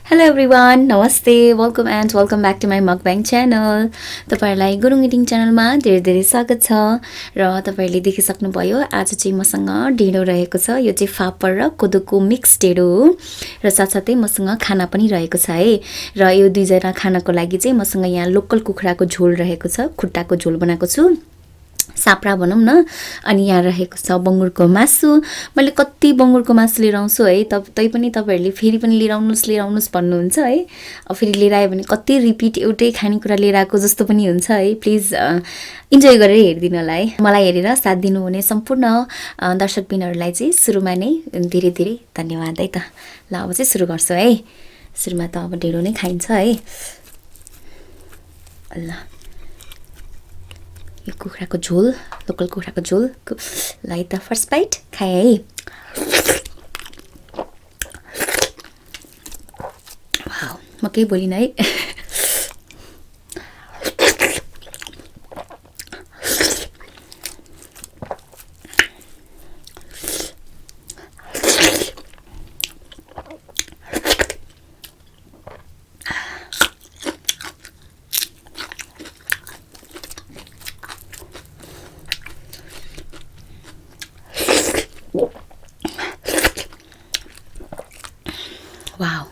Hello everyone, नमस्ते, welcome back to my mukbang channel. तपाईहरुलाई Gurung eating च्यानलमा धेरै धेरै स्वागत छ। र तपाईहरुले देखिसक्नुभयो आज चाहिँ मसँग ढिँडो रहेको छ। यो चाहिँ फापर र कोदोको मिक्स ढिँडो हो र साथसाथै मसँग खाना पनि रहेको छ है। र यो दुईजना खानाको लागि चाहिँ मसँग यहाँ लोकल कुखुराको झोल रहेको छ, खुट्टाको झोल बनाएको छु, साप्रा भनौँ न। अनि यहाँ रहेको छ बङ्गुरको मासु। मैले कति बङ्गुरको मासु लिएर आउँछु है, तैपनि तपाईहरुले फेरि पनि लिएर आउनुहोस् भन्नुहुन्छ है। फेरि लिएर आयो भने कति रिपिट एउटै खानेकुरा लिएर आएको जस्तो पनि हुन्छ है। प्लिज इन्जोय गरेर हेरिदिनु होला है। मलाई हेरेर साथ दिनुहुने सम्पूर्ण दर्शकबिनहरूलाई चाहिँ सुरुमा नै धेरै धेरै धन्यवाद है त। ल अब चाहिँ सुरु गर्छु है। सुरुमा त अब ढेँडो नै खाइन्छ है। ल यो कुखुराको झोल, लोकल कुखुराको झोल लाई त फर्स्ट बाइट खाएँ है। वाउ, म केही बोलिनँ है। वाउ,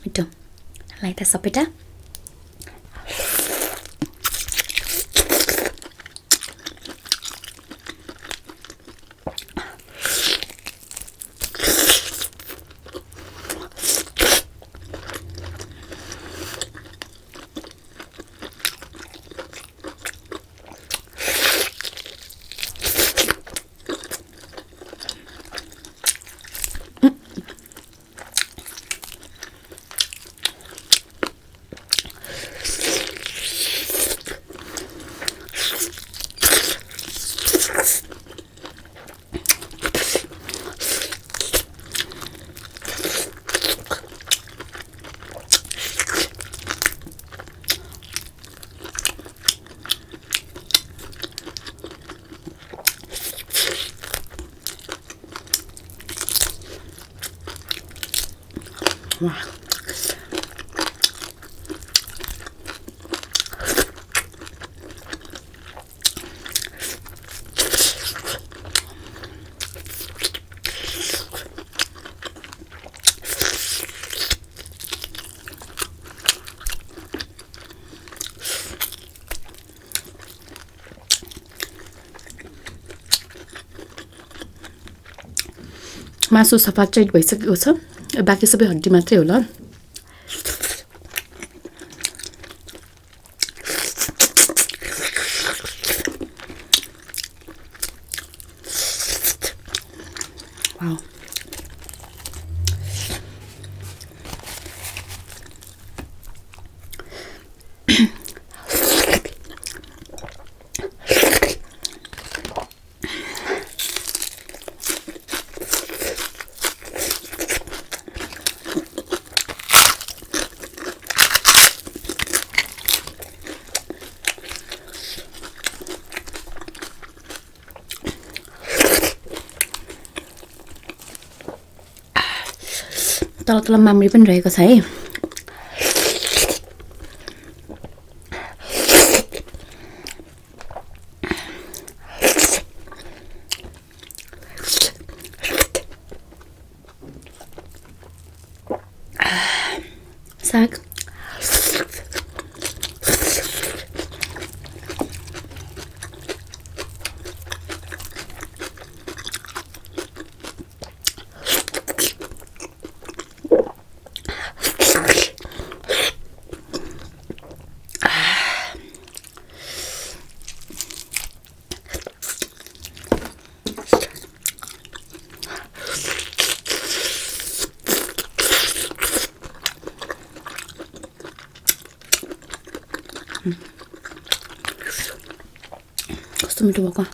मिठो लाई त सपेटा। वाह, मासु सफा चैट भइसकेको छ, बाँकी सबै हड्डी मात्रै होला। वाउ, तल तल माम्री पनि रहेको छ है। साग कस्तो मिठो भएको।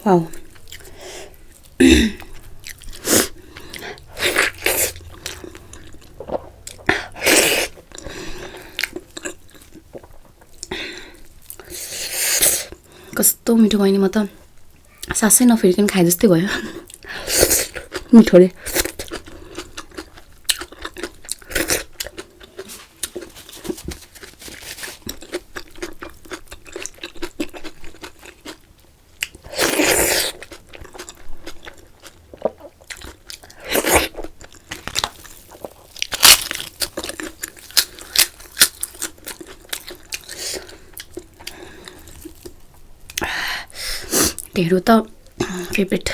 와우. कस्तो मिठो भयो नि म त सासै नफेरिकन खाए जस्तै भयो मिठो रे ढेँडो त फेभरेट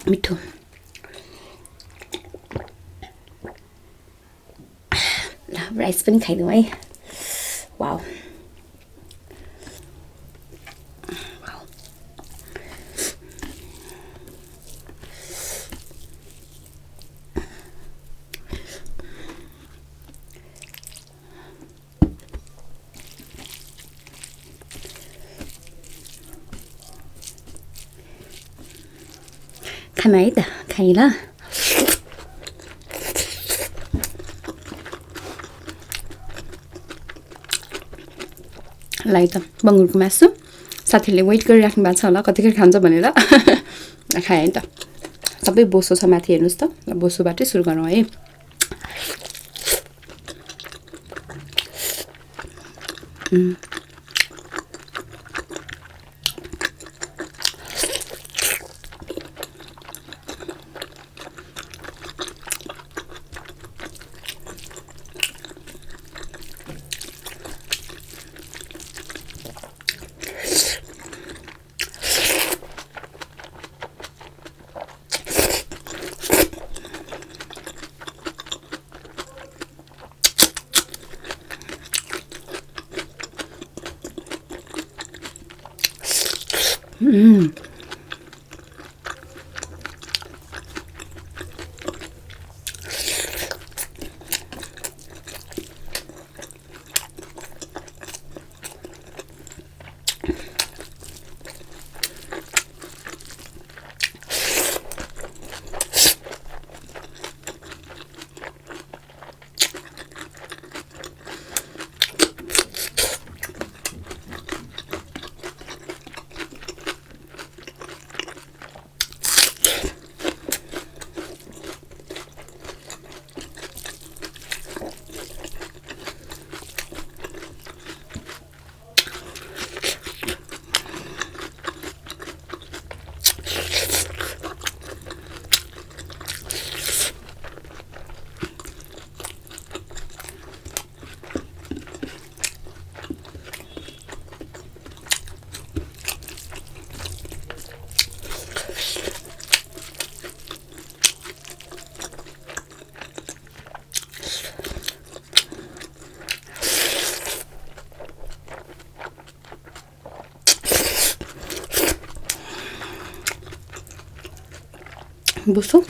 मिठो राइस पनि खाइदिउँ है वाउ खाना है त खाइ ल लाई त बङ्गुरको मासु साथीहरूले वेट गरिराख्नु भएको छ होला कतिखेर खान्छ भनेर खाएँ नि त सबै बोसो छ माथि हेर्नुहोस् त बोसोबाटै सुरु गरौँ है बोसो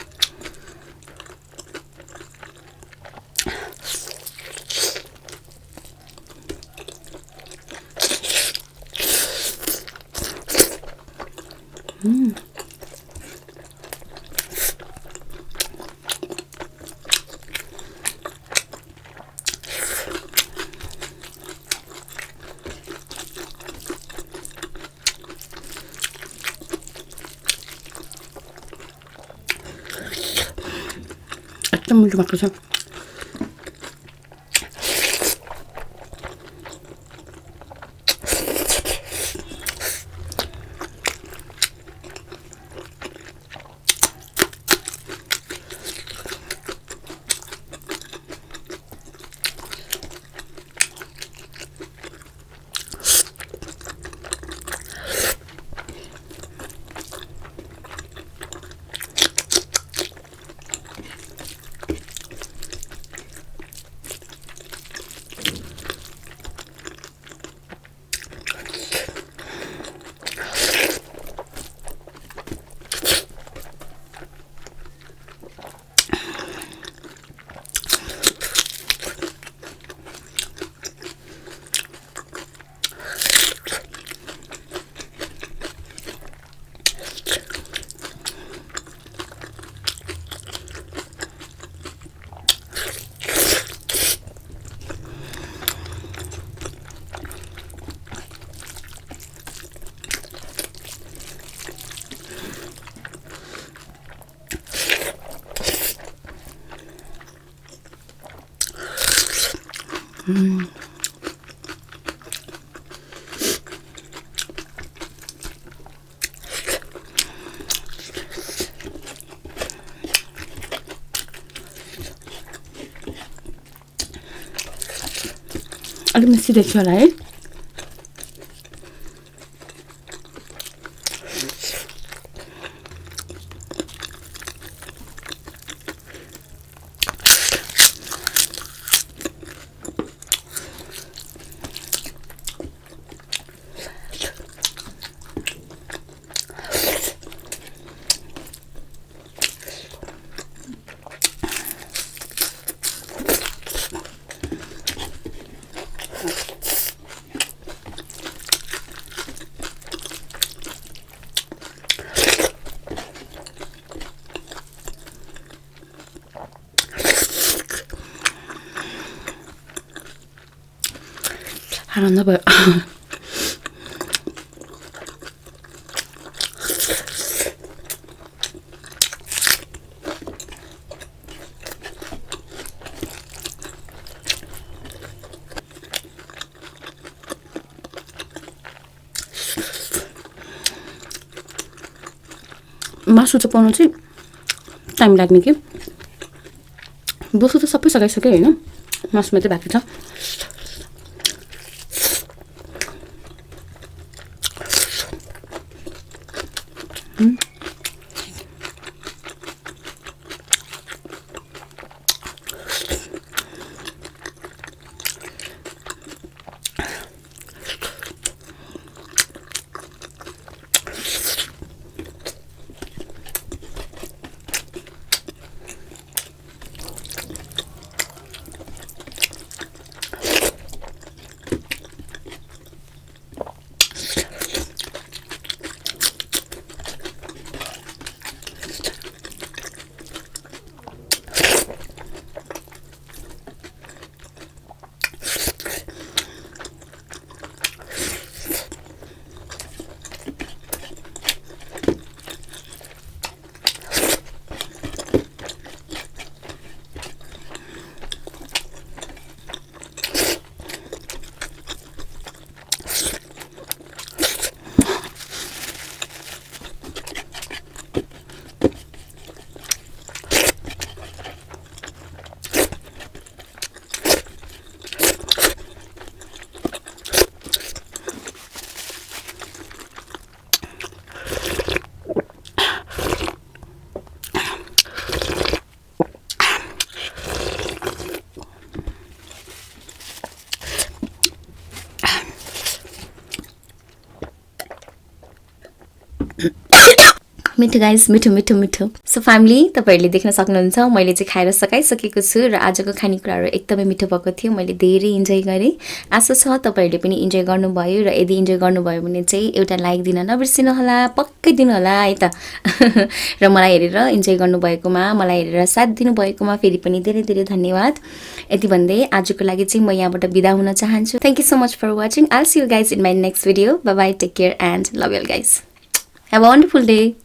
एकदम मिठो भएको छ अलिक मिस्टी देख्छु होला है। 하나 봐요. मासु चाहिँ पाउनु चाहिँ टाइम लाग्ने कि बसु त सबै सकाइसक्यो हैन मासु मात्रै बाँकी छ मिठो गाइस मिठो मिठो मिठो सो फ्यामिली तपाईहरुले देख्न सक्नुहुन्छ मैले चाहिँ खाएर सकाइसकेको छु र आजको खानेकुराहरु एकदमै मिठो भएको थियो मैले धेरै इन्जोय गरे आशा छ तपाईहरुले पनि इन्जोय गर्नुभयो र यदि इन्जोय गर्नुभयो भने चाहिँ एउटा लाइक दिन नबिर्सिनु होला पक्कै दिनु होला है त र मलाई हेरेर इन्जोय गर्नुभएकोमा मलाई हेरेर साथ दिनु भएकोमा फेरि पनि धेरै धेरै धन्यवाद यति भन्दै आजको लागि चाहिँ म यहाँबाट बिदा हुन चाहन्छु thank you so much for watching I will see you guys in my next video bye bye take care and love you guys have a wonderful day